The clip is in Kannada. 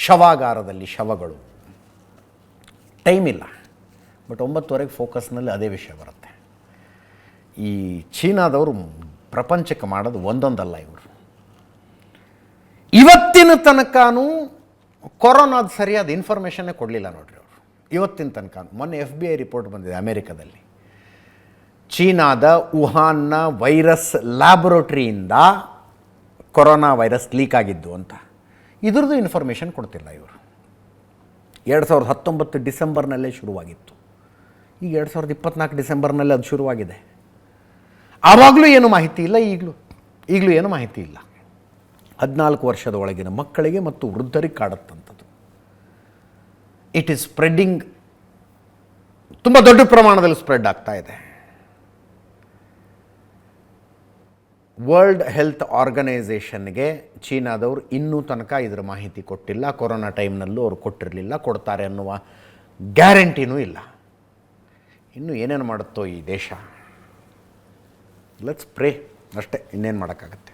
ಶವಾಗಾರದಲ್ಲಿ ಶವಗಳು. ಟೈಮ್ ಇಲ್ಲ, ಬಟ್ 9:30ಗೆ ಫೋಕಸ್ನಲ್ಲಿ ಅದೇ ವಿಷಯ ಬರುತ್ತೆ. ಈ ಚೀನಾದವರು ಪ್ರಪಂಚಕ್ಕೆ ಮಾಡೋದು ಒಂದೊಂದಲ್ಲ. ಇವರು ಇವತ್ತಿನ ತನಕನೂ ಕೊರೋನಾದ ಸರಿಯಾದ ಇನ್ಫಾರ್ಮೇಷನ್ನೇ ಕೊಡಲಿಲ್ಲ ನೋಡ್ರಿ ಅವರು. ಇವತ್ತಿನ ತನಕ ಮೊನ್ನೆ FBI ರಿಪೋರ್ಟ್ ಬಂದಿದೆ ಅಮೇರಿಕಾದಲ್ಲಿ, ಚೀನಾದ ವುಹಾನ್ನ ವೈರಸ್ ಲ್ಯಾಬೊರೇಟರಿಯಿಂದ ಕೊರೋನಾ ವೈರಸ್ ಲೀಕ್ ಆಗಿದ್ದು ಅಂತ. ಇದ್ರದ್ದು ಇನ್ಫಾರ್ಮೇಷನ್ ಕೊಡ್ತಿಲ್ಲ ಇವರು. 2019 ಡಿಸೆಂಬರ್ನಲ್ಲೇ ಶುರುವಾಗಿತ್ತು, ಈಗ 2024 ಡಿಸೆಂಬರ್ನಲ್ಲೇ ಅದು ಶುರುವಾಗಿದೆ. ಆವಾಗಲೂ ಏನು ಮಾಹಿತಿ ಇಲ್ಲ, ಈಗಲೂ ಏನು ಮಾಹಿತಿ ಇಲ್ಲ. 14 ವರ್ಷದ ಒಳಗಿನ ಮಕ್ಕಳಿಗೆ ಮತ್ತು ವೃದ್ಧರಿಗೆ ಕಾಡುತ್ತಂಥದ್ದು. ಇಟ್ ಈಸ್ ಸ್ಪ್ರೆಡ್ಡಿಂಗ್, ತುಂಬ ದೊಡ್ಡ ಪ್ರಮಾಣದಲ್ಲಿ ಸ್ಪ್ರೆಡ್ ಆಗ್ತಾ ಇದೆ. ವರ್ಲ್ಡ್ ಹೆಲ್ತ್ ಆರ್ಗನೈಸೇಷನ್ಗೆ ಚೀನಾದವರು ಇನ್ನೂ ತನಕ ಇದರ ಮಾಹಿತಿ ಕೊಟ್ಟಿಲ್ಲ. ಕೊರೋನಾ ಟೈಮ್ನಲ್ಲೂ ಅವರು ಕೊಟ್ಟಿರಲಿಲ್ಲ, ಕೊಡ್ತಾರೆ ಅನ್ನುವ ಗ್ಯಾರಂಟಿನೂ ಇಲ್ಲ. ಇನ್ನು ಏನೇನು ಮಾಡುತ್ತೋ ಈ ದೇಶ. ಲೆಟ್ಸ್ ಪ್ರೇ ಅಷ್ಟೇ, ಇನ್ನೇನು ಮಾಡೋಕ್ಕಾಗತ್ತೆ.